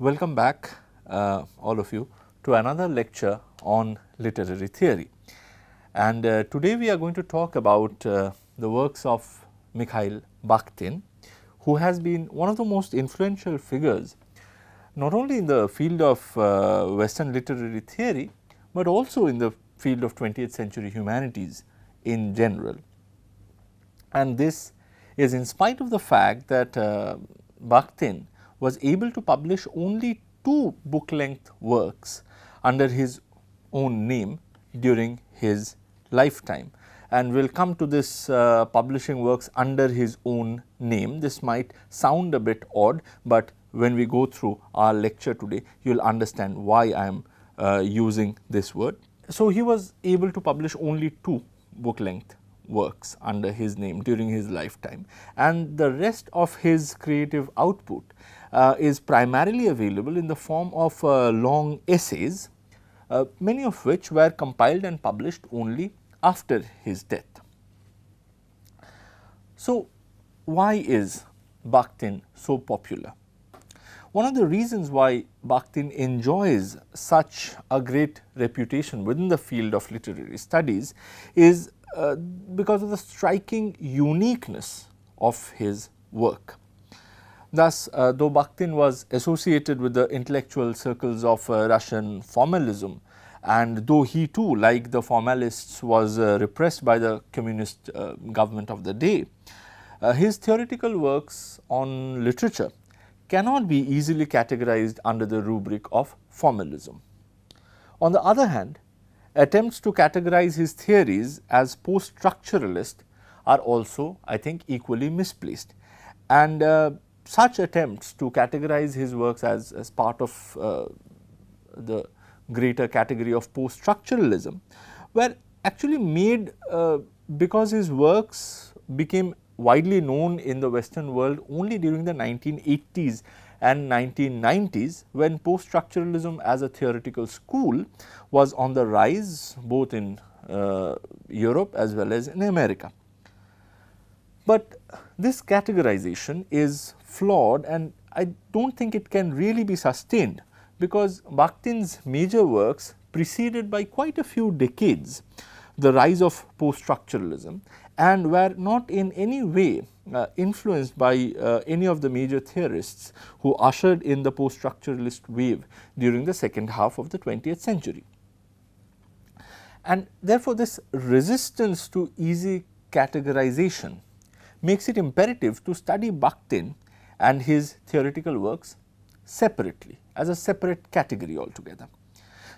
Welcome back all of you to another lecture on literary theory, and today we are going to talk about the works of Mikhail Bakhtin, who has been one of the most influential figures not only in the field of Western literary theory, but also in the field of 20th century humanities in general. And this is in spite of the fact that Bakhtin was able to publish only 2 book length works under his own name during his lifetime. And we will come to this publishing works under his own name. This might sound a bit odd, but when we go through our lecture today, you will understand why I am using this word. So, he was able to publish only 2 book length works under his name during his lifetime, and the rest of his creative output is primarily available in the form of long essays, many of which were compiled and published only after his death. So, why is Bakhtin so popular? One of the reasons why Bakhtin enjoys such a great reputation within the field of literary studies is because of the striking uniqueness of his work. Thus, though Bakhtin was associated with the intellectual circles of Russian formalism, and though he too, like the formalists, was repressed by the communist government of the day, his theoretical works on literature cannot be easily categorized under the rubric of formalism. On the other hand, attempts to categorize his theories as post-structuralist are also, I think, equally misplaced, and such attempts to categorize his works as part of the greater category of post-structuralism were actually made because his works became widely known in the Western world only during the 1980s and 1990s, when post-structuralism as a theoretical school was on the rise both in Europe as well as in America. But this categorization is flawed, and I do not think it can really be sustained, because Bakhtin's major works preceded by quite a few decades the rise of post-structuralism, and were not in any way influenced by any of the major theorists who ushered in the post-structuralist wave during the second half of the 20th century. And therefore, this resistance to easy categorization makes it imperative to study Bakhtin and his theoretical works separately, as a separate category altogether.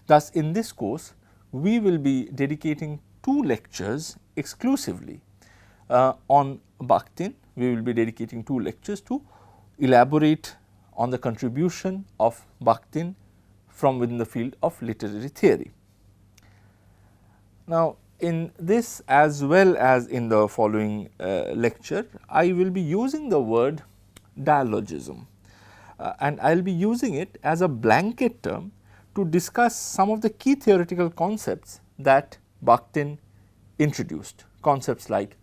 Thus, in this course, we will be dedicating 2 lectures exclusively on Bakhtin. We will be dedicating 2 lectures to elaborate on the contribution of Bakhtin from within the field of literary theory. Now, in this as well as in the following lecture, I will be using the word dialogism, and I will be using it as a blanket term to discuss some of the key theoretical concepts that Bakhtin introduced, concepts like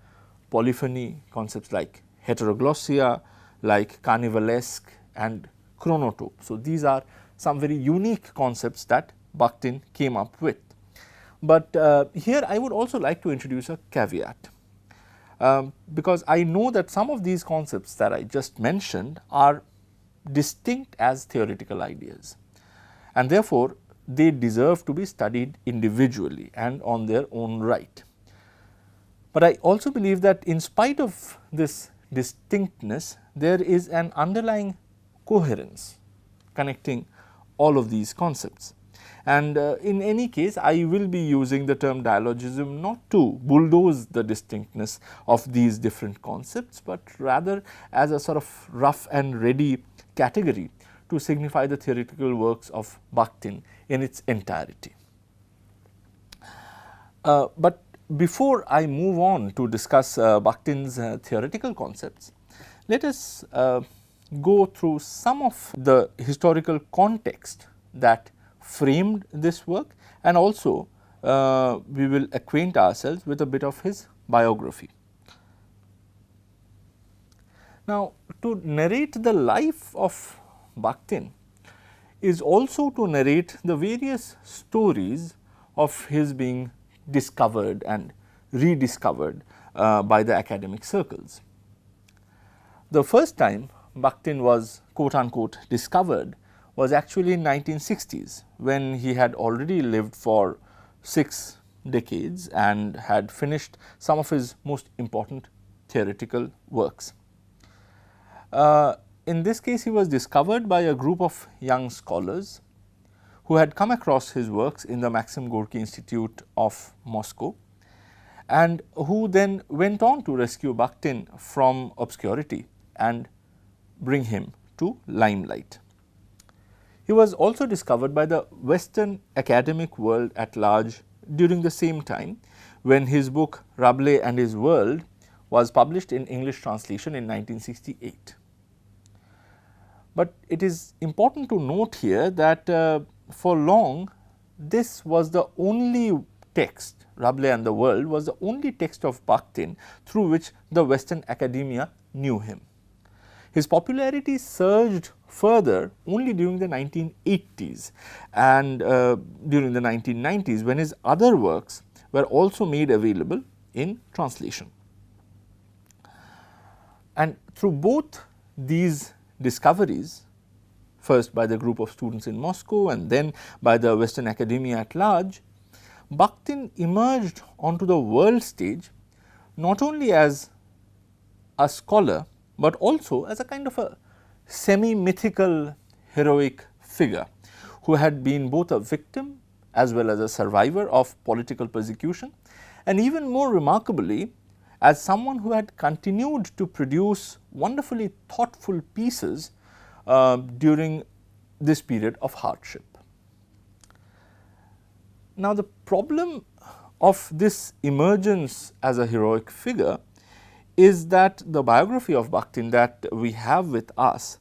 polyphony, concepts like heteroglossia, like carnivalesque and chronotope. So, these are some very unique concepts that Bakhtin came up with. But here I would also like to introduce a caveat, because I know that some of these concepts that I just mentioned are distinct as theoretical ideas, and therefore, they deserve to be studied individually and on their own right. But I also believe that in spite of this distinctness, there is an underlying coherence connecting all of these concepts. And in any case, I will be using the term dialogism not to bulldoze the distinctness of these different concepts, but rather as a sort of rough and ready category to signify the theoretical works of Bakhtin in its entirety. But before I move on to discuss Bakhtin's theoretical concepts, let us go through some of the historical context that framed this work, and also we will acquaint ourselves with a bit of his biography. Now, to narrate the life of Bakhtin is also to narrate the various stories of his being discovered and rediscovered by the academic circles. The first time Bakhtin was quote unquote discovered was actually in 1960s, when he had already lived for 6 decades and had finished some of his most important theoretical works. In this case, he was discovered by a group of young scholars who had come across his works in the Maxim Gorky Institute of Moscow, and who then went on to rescue Bakhtin from obscurity and bring him to limelight. He was also discovered by the Western academic world at large during the same time, when his book Rabelais and His World was published in English translation in 1968. But it is important to note here that for long this was the only text, Rabelais and the World was the only text of Bakhtin through which the Western academia knew him. His popularity surged further only during the 1980s and during the 1990s, when his other works were also made available in translation. And through both these discoveries, first by the group of students in Moscow and then by the Western academia at large, Bakhtin emerged onto the world stage not only as a scholar, but also as a kind of a semi-mythical heroic figure who had been both a victim as well as a survivor of political persecution, and even more remarkably, as someone who had continued to produce wonderfully thoughtful pieces during this period of hardship. Now, the problem of this emergence as a heroic figure is that the biography of Bakhtin that we have with us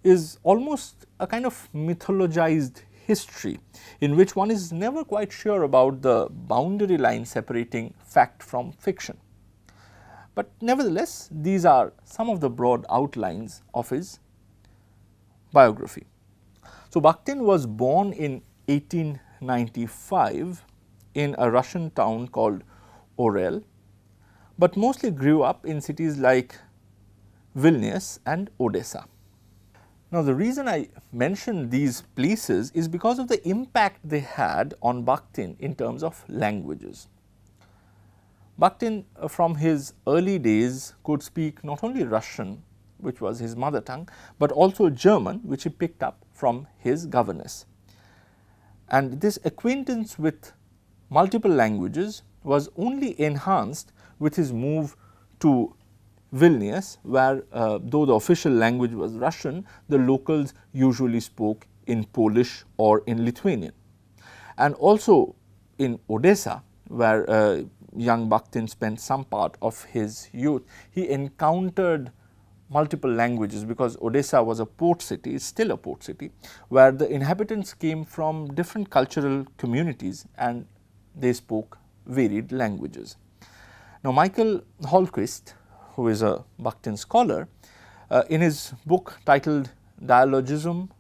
is almost a kind of mythologized history, in which one is never quite sure about the boundary line separating fact from fiction. But nevertheless, these are some of the broad outlines of his biography. So, Bakhtin was born in 1895 in a Russian town called Orel, but mostly grew up in cities like Vilnius and Odessa. Now, the reason I mention these places is because of the impact they had on Bakhtin in terms of languages. Bakhtin from his early days could speak not only Russian, which was his mother tongue, but also German, which he picked up from his governess. And this acquaintance with multiple languages was only enhanced with his move to Vilnius, where though the official language was Russian, the locals usually spoke in Polish or in Lithuanian. And also in Odessa, where young Bakhtin spent some part of his youth, he encountered multiple languages, because Odessa was a port city, is still a port city, where the inhabitants came from different cultural communities and they spoke varied languages. Now, Michael Hallquist, who is a Bakhtin scholar, in his book titled Dialogism,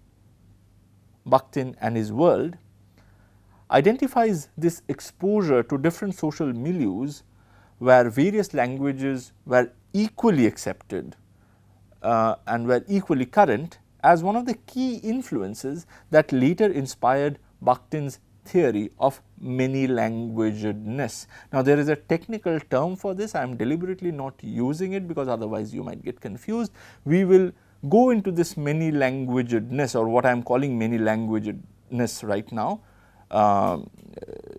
Bakhtin and His World, identifies this exposure to different social milieus where various languages were equally accepted and were equally current as one of the key influences that later inspired Bakhtin's theory of many-languagedness. Now, there is a technical term for this. I am deliberately not using it because otherwise you might get confused. We will go into this many-languagedness, or what I am calling many-languagedness right now,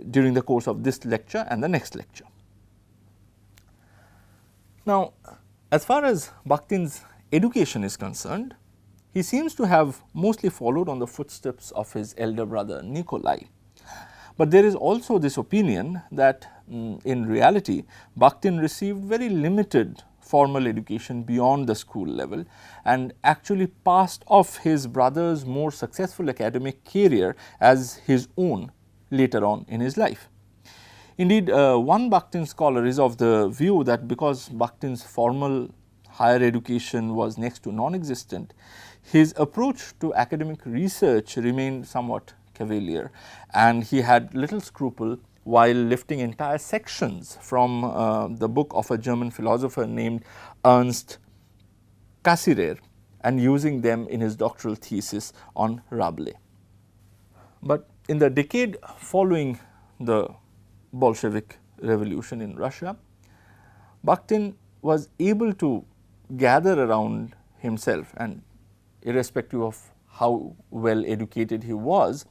during the course of this lecture and the next lecture. Now, as far as Bakhtin's education is concerned, he seems to have mostly followed on the footsteps of his elder brother Nikolai. But there is also this opinion that in reality Bakhtin received very limited formal education beyond the school level and actually passed off his brother's more successful academic career as his own later on in his life. Indeed, one Bakhtin scholar is of the view that because Bakhtin's formal higher education was next to non-existent, His approach to academic research remained somewhat cavalier, and he had little scruple while lifting entire sections from the book of a German philosopher named Ernst Cassirer and using them in his doctoral thesis on Rabelais. But in the decade following the Bolshevik Revolution in Russia, Bakhtin was able to gather around himself, and irrespective of how well educated he was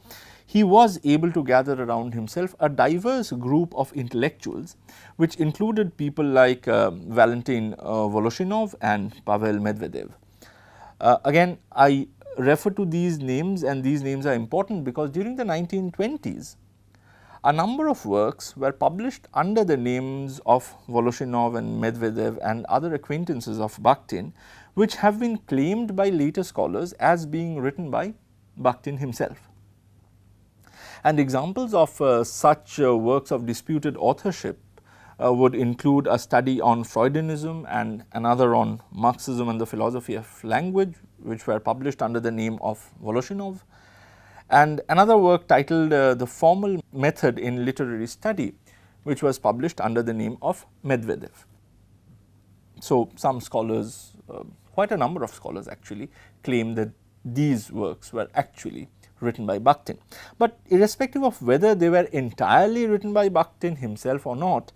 able to gather around himself a diverse group of intellectuals, which included people like Valentin Voloshinov and Pavel Medvedev. Again, I refer to these names, and these names are important because during the 1920s, a number of works were published under the names of Voloshinov and Medvedev and other acquaintances of Bakhtin, which have been claimed by later scholars as being written by Bakhtin himself. And examples of such works of disputed authorship would include a study on Freudianism and another on Marxism and the philosophy of language, which were published under the name of Voloshinov, and another work titled The Formal Method in Literary Study, which was published under the name of Medvedev. So, some scholars, quite a number of scholars actually, claim that these works were actually written by Bakhtin. But irrespective of whether they were entirely written by Bakhtin himself or not,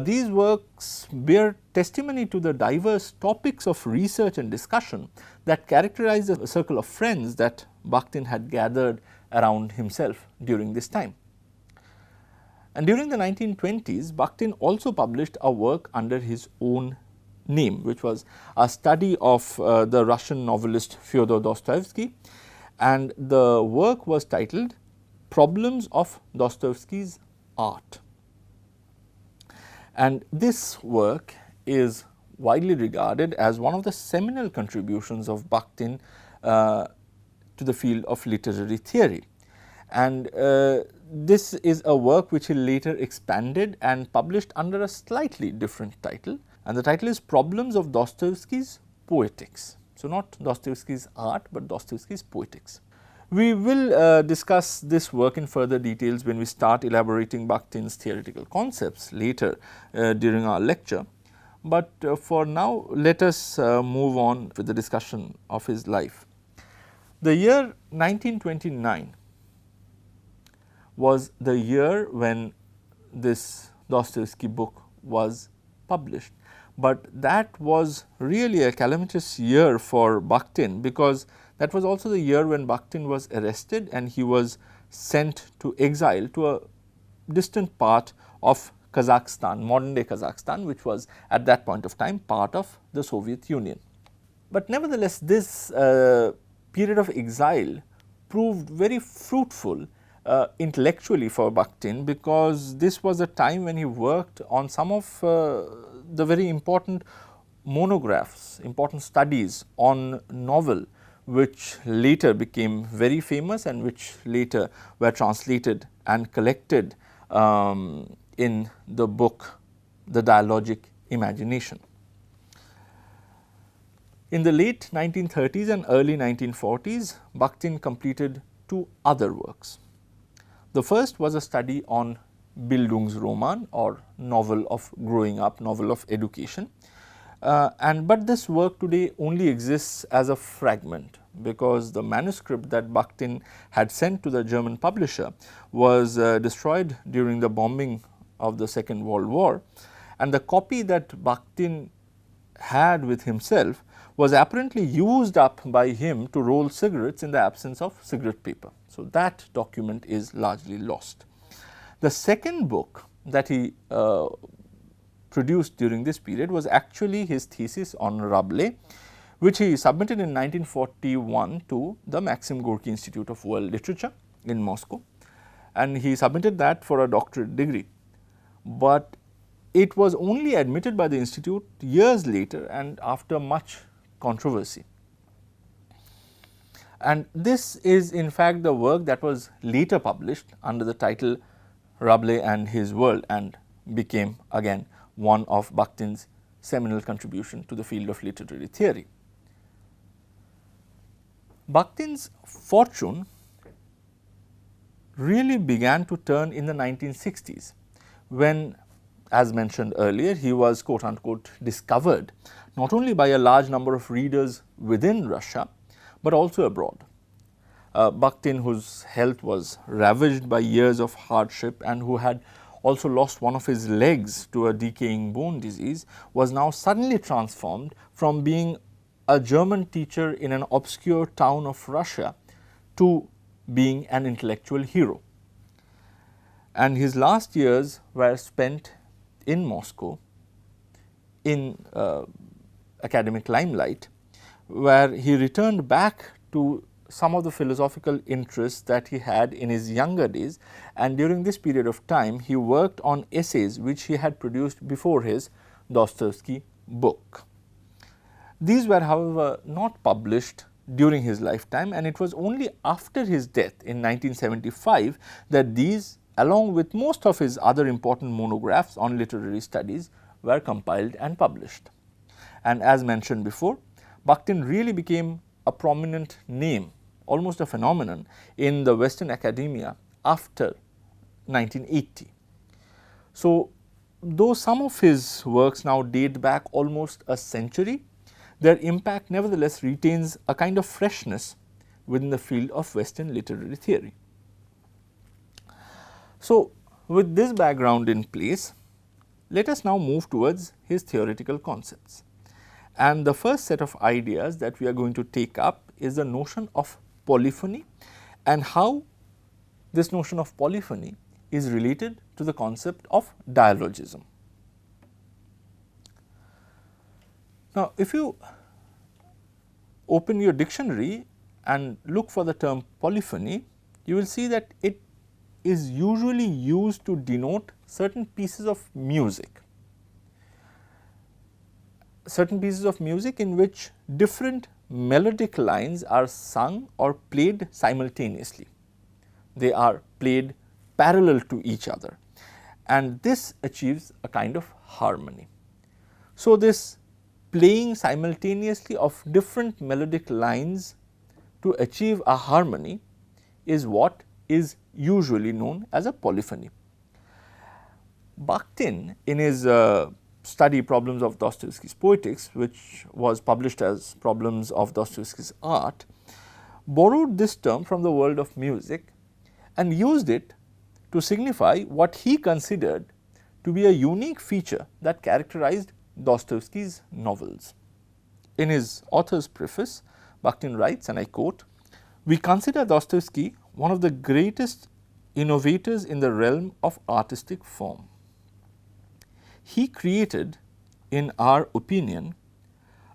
these works bear testimony to the diverse topics of research and discussion that characterize the circle of friends that Bakhtin had gathered around himself during this time. And during the 1920s, Bakhtin also published a work under his own name, which was a study of the Russian novelist Fyodor Dostoevsky, and the work was titled Problems of Dostoevsky's Art. And this work is widely regarded as one of the seminal contributions of Bakhtin to the field of literary theory. And this is a work which he later expanded and published under a slightly different title, and the title is Problems of Dostoevsky's Poetics. So, not Dostoevsky's art, but Dostoevsky's poetics. We will discuss this work in further details when we start elaborating Bakhtin's theoretical concepts later during our lecture, but for now let us move on with the discussion of his life. The year 1929 was the year when this Dostoevsky book was published, but that was really a calamitous year for Bakhtin, because that was also the year when Bakhtin was arrested and he was sent to exile to a distant part of Kazakhstan, modern day Kazakhstan, which was at that point of time part of the Soviet Union. But nevertheless, this period of exile proved very fruitful intellectually for Bakhtin, because this was a time when he worked on some of the very important monographs, important studies on novel, which later became very famous and which later were translated and collected in the book The Dialogic Imagination. In the late 1930s and early 1940s, Bakhtin completed two other works. The first was a study on Bildungsroman, or novel of growing up, novel of education. But this work today only exists as a fragment, because the manuscript that Bakhtin had sent to the German publisher was destroyed during the bombing of the Second World War, and the copy that Bakhtin had with himself was apparently used up by him to roll cigarettes in the absence of cigarette paper. So, that document is largely lost. The second book that he produced during this period was actually his thesis on Rabelais, which he submitted in 1941 to the Maxim Gorky Institute of World Literature in Moscow, and he submitted that for a doctorate degree. But it was only admitted by the institute years later and after much controversy. And this is in fact the work that was later published under the title Rabelais and His World, and became again one of Bakhtin's seminal contribution to the field of literary theory. Bakhtin's fortune really began to turn in the 1960s when, as mentioned earlier, he was quote unquote discovered not only by a large number of readers within Russia, but also abroad. Bakhtin, whose health was ravaged by years of hardship and who had also lost one of his legs to a decaying bone disease, was now suddenly transformed from being a German teacher in an obscure town of Russia to being an intellectual hero. And his last years were spent in Moscow in academic limelight, where he returned back to some of the philosophical interests that he had in his younger days, and during this period of time he worked on essays which he had produced before his Dostoevsky book. These were, however, not published during his lifetime, and it was only after his death in 1975 that these, along with most of his other important monographs on literary studies, were compiled and published. And as mentioned before, Bakhtin really became a prominent name, almost a phenomenon, in the Western academia after 1980. So, though some of his works now date back almost a century, their impact nevertheless retains a kind of freshness within the field of Western literary theory. So, with this background in place, let us now move towards his theoretical concepts. And the first set of ideas that we are going to take up is the notion of polyphony and how this notion of polyphony is related to the concept of dialogism. Now, if you open your dictionary and look for the term polyphony, you will see that it is usually used to denote certain pieces of music. Certain pieces of music in which different melodic lines are sung or played simultaneously. They are played parallel to each other, and this achieves a kind of harmony. So, this playing simultaneously of different melodic lines to achieve a harmony is what is usually known as a polyphony. Bakhtin, in his study Problems of Dostoevsky's Poetics, which was published as Problems of Dostoevsky's Art, borrowed this term from the world of music and used it to signify what he considered to be a unique feature that characterized Dostoevsky's novels. In his author's preface, Bakhtin writes, and I quote, "We consider Dostoevsky one of the greatest innovators in the realm of artistic form. He created, in our opinion,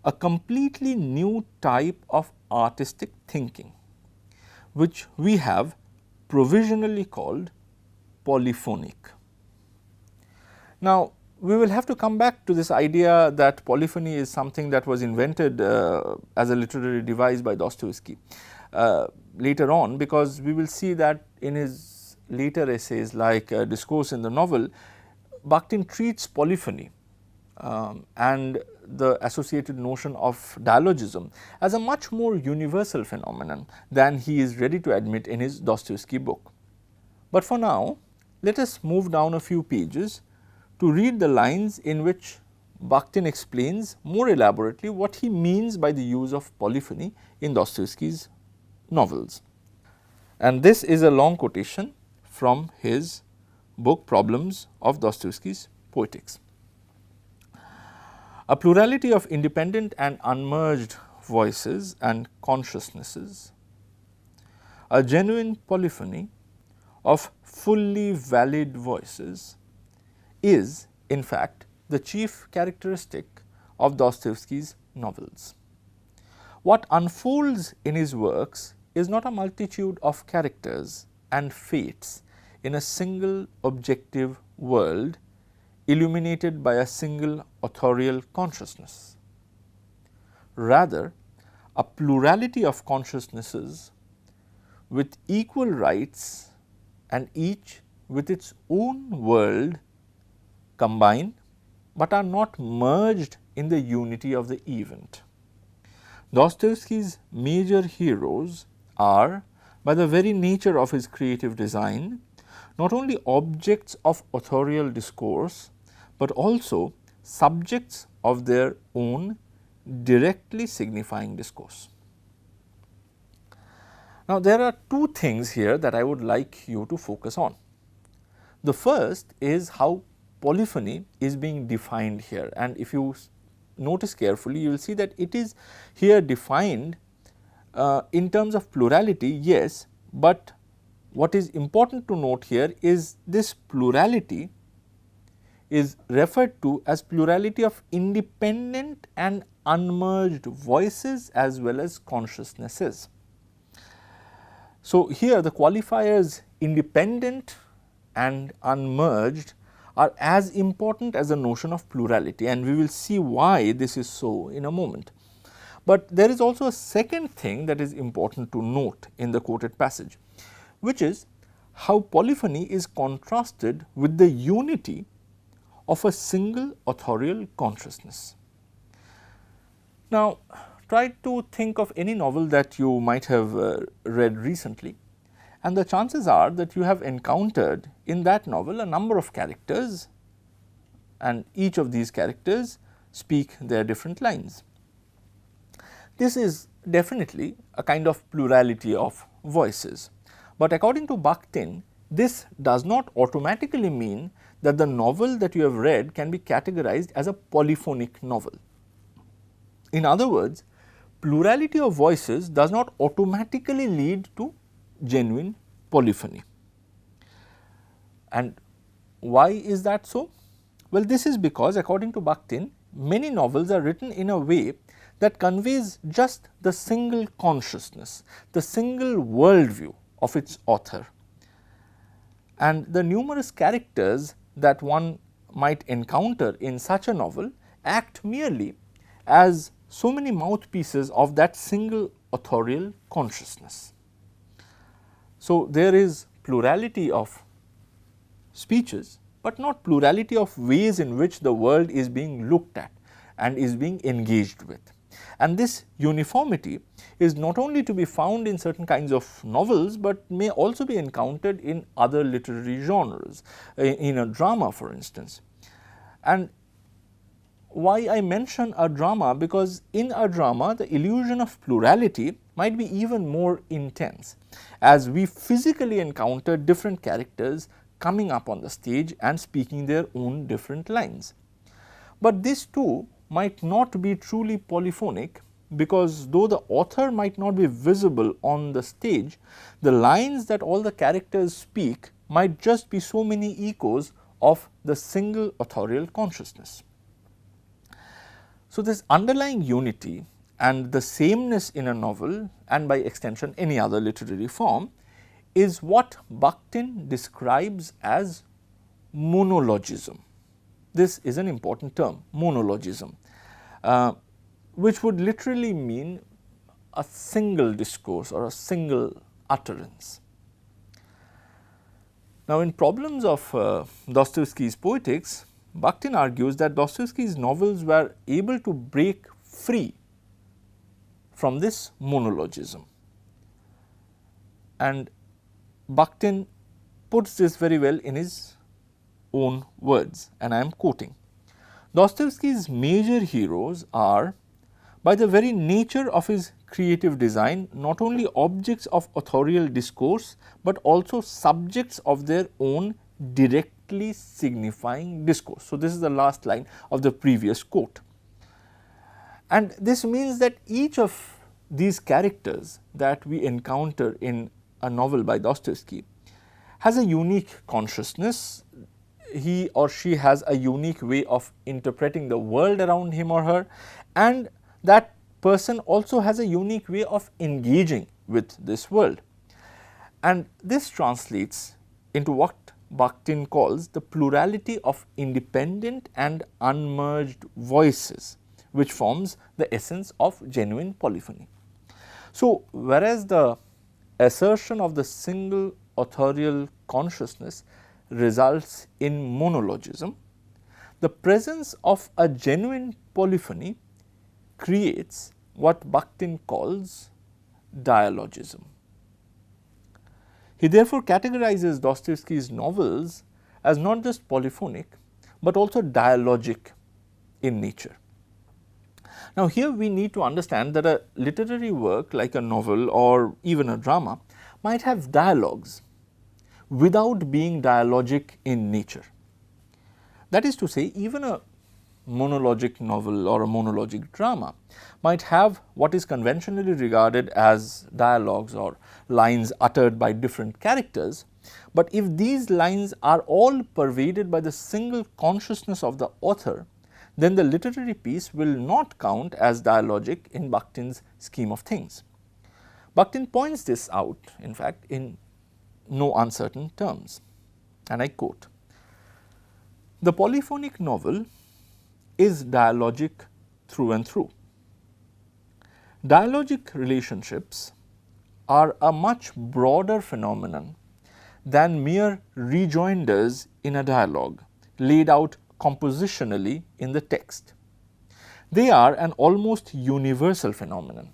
a completely new type of artistic thinking, which we have provisionally called polyphonic." Now, we will have to come back to this idea that polyphony is something that was invented as a literary device by Dostoevsky later on, because we will see that in his later essays like Discourse in the Novel, Bakhtin treats polyphony and the associated notion of dialogism as a much more universal phenomenon than he is ready to admit in his Dostoevsky book. But for now, let us move down a few pages to read the lines in which Bakhtin explains more elaborately what he means by the use of polyphony in Dostoevsky's novels. And this is a long quotation from his book Problems of Dostoevsky's Poetics. "A plurality of independent and unmerged voices and consciousnesses, a genuine polyphony of fully valid voices is, in fact, the chief characteristic of Dostoevsky's novels. What unfolds in his works is not a multitude of characters and fates in a single objective world illuminated by a single authorial consciousness. Rather, a plurality of consciousnesses with equal rights and each with its own world combine, but are not merged in the unity of the event. Dostoevsky's major heroes are, by the very nature of his creative design, not only objects of authorial discourse, but also subjects of their own directly signifying discourse. Now, there are two things here that I would like you to focus on. The first is how polyphony is being defined here, and if you notice carefully, you will see that it is here defined in terms of plurality, yes, but what is important to note here is this plurality is referred to as plurality of independent and unmerged voices as well as consciousnesses. So, here the qualifiers independent and unmerged are as important as the notion of plurality, and we will see why this is so in a moment. But there is also a second thing that is important to note in the quoted passage, which is how polyphony is contrasted with the unity of a single authorial consciousness. Now, try to think of any novel that you might have read recently, and the chances are that you have encountered in that novel a number of characters, and each of these characters speak their different lines. This is definitely a kind of plurality of voices, but according to Bakhtin, this does not automatically mean that the novel that you have read can be categorized as a polyphonic novel. In other words, plurality of voices does not automatically lead to genuine polyphony. And why is that so? Well, this is because according to Bakhtin, many novels are written in a way that conveys just the single consciousness, the single worldview of its author. And the numerous characters that one might encounter in such a novel act merely as so many mouthpieces of that single authorial consciousness. So, there is plurality of speeches, but not plurality of ways in which the world is being looked at and is being engaged with. And this uniformity is not only to be found in certain kinds of novels, but may also be encountered in other literary genres, in a drama for instance. And why I mention a drama? Because in a drama the illusion of plurality might be even more intense, as we physically encounter different characters coming up on the stage and speaking their own different lines. But this too might not be truly polyphonic, because though the author might not be visible on the stage, the lines that all the characters speak might just be so many echoes of the single authorial consciousness. So, this underlying unity and the sameness in a novel, and by extension any other literary form, is what Bakhtin describes as monologism. This is an important term, monologism, which would literally mean a single discourse or a single utterance. Now, in Problems of Dostoevsky's Poetics, Bakhtin argues that Dostoevsky's novels were able to break free from this monologism, and Bakhtin puts this very well in his own words, and I am quoting: Dostoevsky's major heroes are, by the very nature of his creative design, not only objects of authorial discourse, but also subjects of their own directly signifying discourse. So, this is the last line of the previous quote. And this means that each of these characters that we encounter in a novel by Dostoevsky has a unique consciousness. He or she has a unique way of interpreting the world around him or her, and that person also has a unique way of engaging with this world. And this translates into what Bakhtin calls the plurality of independent and unmerged voices, which forms the essence of genuine polyphony. So, whereas the assertion of the single authorial consciousness results in monologism, the presence of a genuine polyphony creates what Bakhtin calls dialogism. He therefore categorizes Dostoevsky's novels as not just polyphonic, but also dialogic in nature. Now, here we need to understand that a literary work like a novel or even a drama might have dialogues without being dialogic in nature. That is to say, even a monologic novel or a monologic drama might have what is conventionally regarded as dialogues or lines uttered by different characters, but if these lines are all pervaded by the single consciousness of the author, then the literary piece will not count as dialogic in Bakhtin's scheme of things. Bakhtin points this out, in fact, in no uncertain terms, and I quote, "The polyphonic novel is dialogic through and through. Dialogic relationships are a much broader phenomenon than mere rejoinders in a dialogue laid out compositionally in the text. They are an almost universal phenomenon,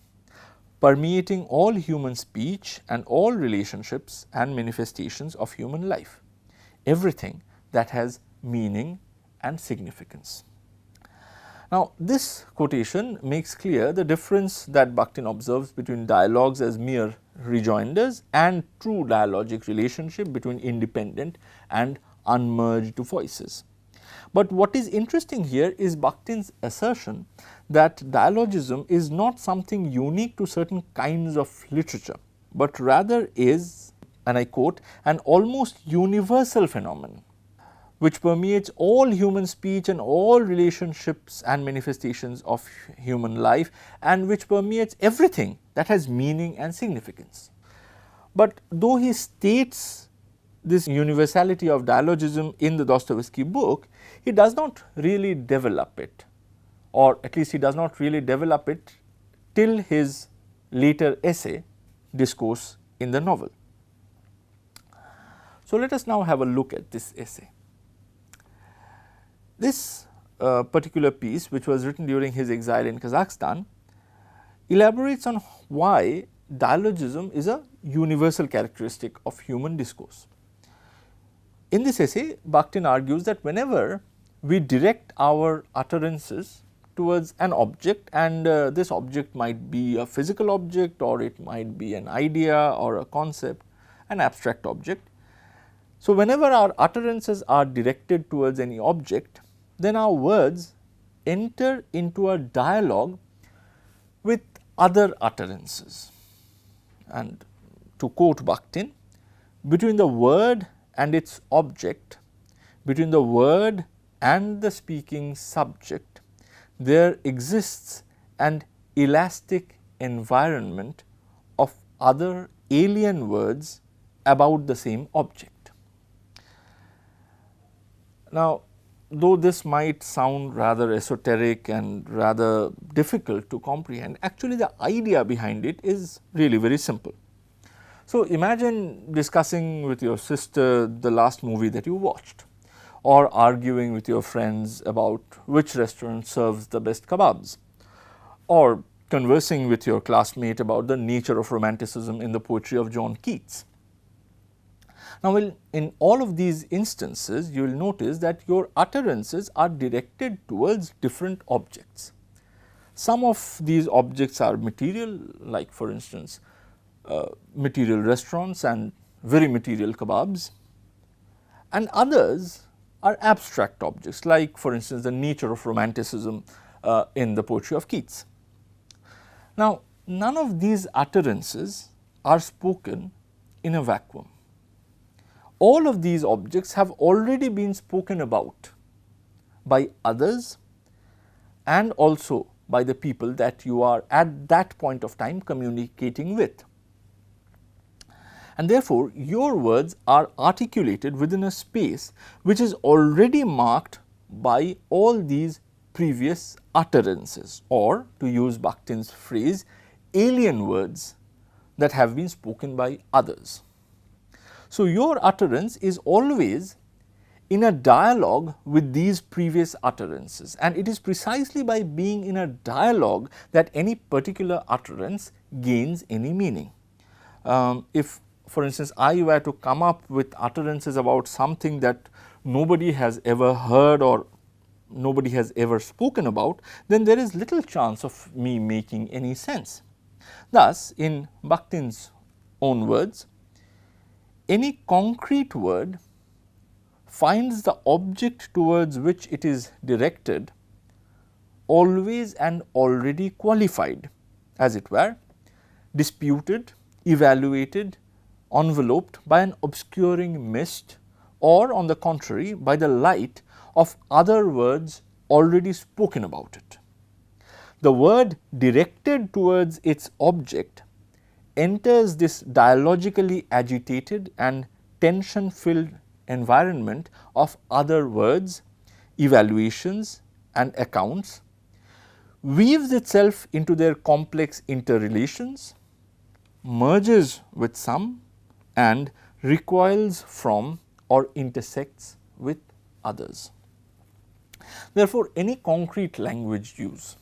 permeating all human speech and all relationships and manifestations of human life, everything that has meaning and significance." Now, this quotation makes clear the difference that Bakhtin observes between dialogues as mere rejoinders and true dialogic relationship between independent and unmerged voices. But what is interesting here is Bakhtin's assertion that dialogism is not something unique to certain kinds of literature, but rather is, and I quote, "an almost universal phenomenon which permeates all human speech and all relationships and manifestations of human life, and which permeates everything that has meaning and significance." But though he states this universality of dialogism in the Dostoevsky book, he does not really develop it, or at least he does not really develop it till his later essay, Discourse in the Novel. So, let us now have a look at this essay. This particular piece, which was written during his exile in Kazakhstan, elaborates on why dialogism is a universal characteristic of human discourse. In this essay, Bakhtin argues that whenever we direct our utterances towards an object, and this object might be a physical object, or it might be an idea or a concept, an abstract object. So, whenever our utterances are directed towards any object, then our words enter into a dialogue with other utterances. And to quote Bakhtin, "Between the word and its object, between the word and the speaking subject, there exists an elastic environment of other alien words about the same object." Now, though this might sound rather esoteric and rather difficult to comprehend, actually the idea behind it is really very simple. So, imagine discussing with your sister the last movie that you watched, or arguing with your friends about which restaurant serves the best kebabs, or conversing with your classmate about the nature of romanticism in the poetry of John Keats. Now, in all of these instances, you will notice that your utterances are directed towards different objects. Some of these objects are material, like for instance, material restaurants and very material kebabs, and others are abstract objects, like for instance, the nature of romanticism in the poetry of Keats. Now, none of these utterances are spoken in a vacuum. All of these objects have already been spoken about by others and also by the people that you are at that point of time communicating with. And therefore, your words are articulated within a space which is already marked by all these previous utterances, or to use Bakhtin's phrase, alien words that have been spoken by others. So, your utterance is always in a dialogue with these previous utterances, and it is precisely by being in a dialogue that any particular utterance gains any meaning. If for instance I were to come up with utterances about something that nobody has ever heard or nobody has ever spoken about, then there is little chance of me making any sense. Thus, in Bakhtin's own words, any concrete word finds the object towards which it is directed always and already qualified, as it were, disputed, evaluated, enveloped by an obscuring mist, or on the contrary by the light of other words already spoken about it. The word directed towards its object enters this dialogically agitated and tension filled environment of other words, evaluations and accounts, weaves itself into their complex interrelations, merges with some and recoils from or intersects with others. Therefore, any concrete language use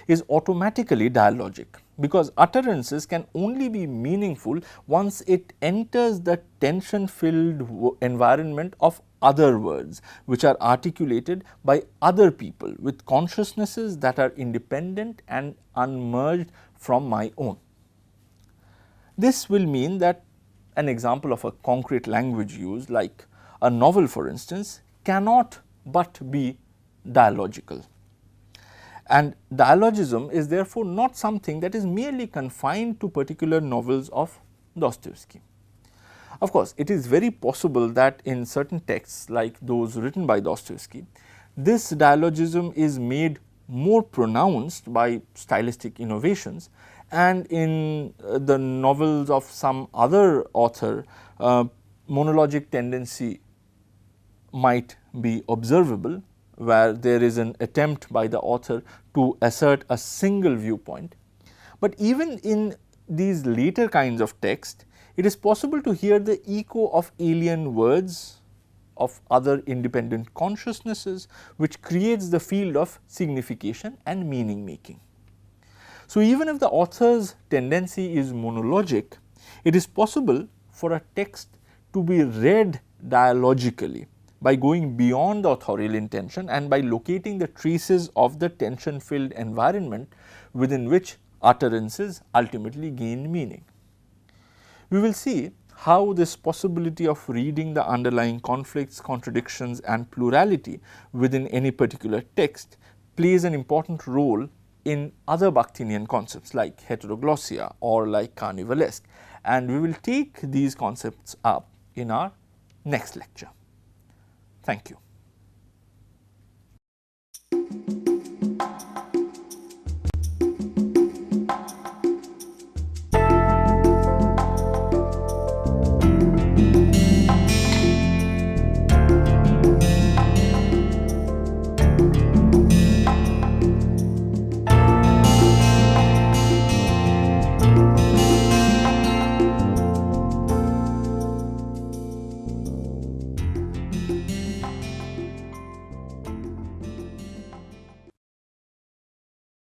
is automatically dialogic, because utterances can only be meaningful once it enters the tension filled environment of other words, which are articulated by other people with consciousnesses that are independent and unmerged from my own. This will mean that an example of a concrete language use, like a novel for instance, cannot but be dialogical. And dialogism is therefore not something that is merely confined to particular novels of Dostoevsky. Of course, it is very possible that in certain texts like those written by Dostoevsky, this dialogism is made more pronounced by stylistic innovations, and in the novels of some other author, monologic tendency might be observable, where there is an attempt by the author to assert a single viewpoint. But even in these later kinds of text, it is possible to hear the echo of alien words, of other independent consciousnesses, which creates the field of signification and meaning making. So, even if the author's tendency is monologic, it is possible for a text to be read dialogically by going beyond the authorial intention and by locating the traces of the tension filled environment within which utterances ultimately gain meaning. We will see how this possibility of reading the underlying conflicts, contradictions and plurality within any particular text plays an important role in other Bakhtinian concepts like heteroglossia or like carnivalesque, and we will take these concepts up in our next lecture. Thank you.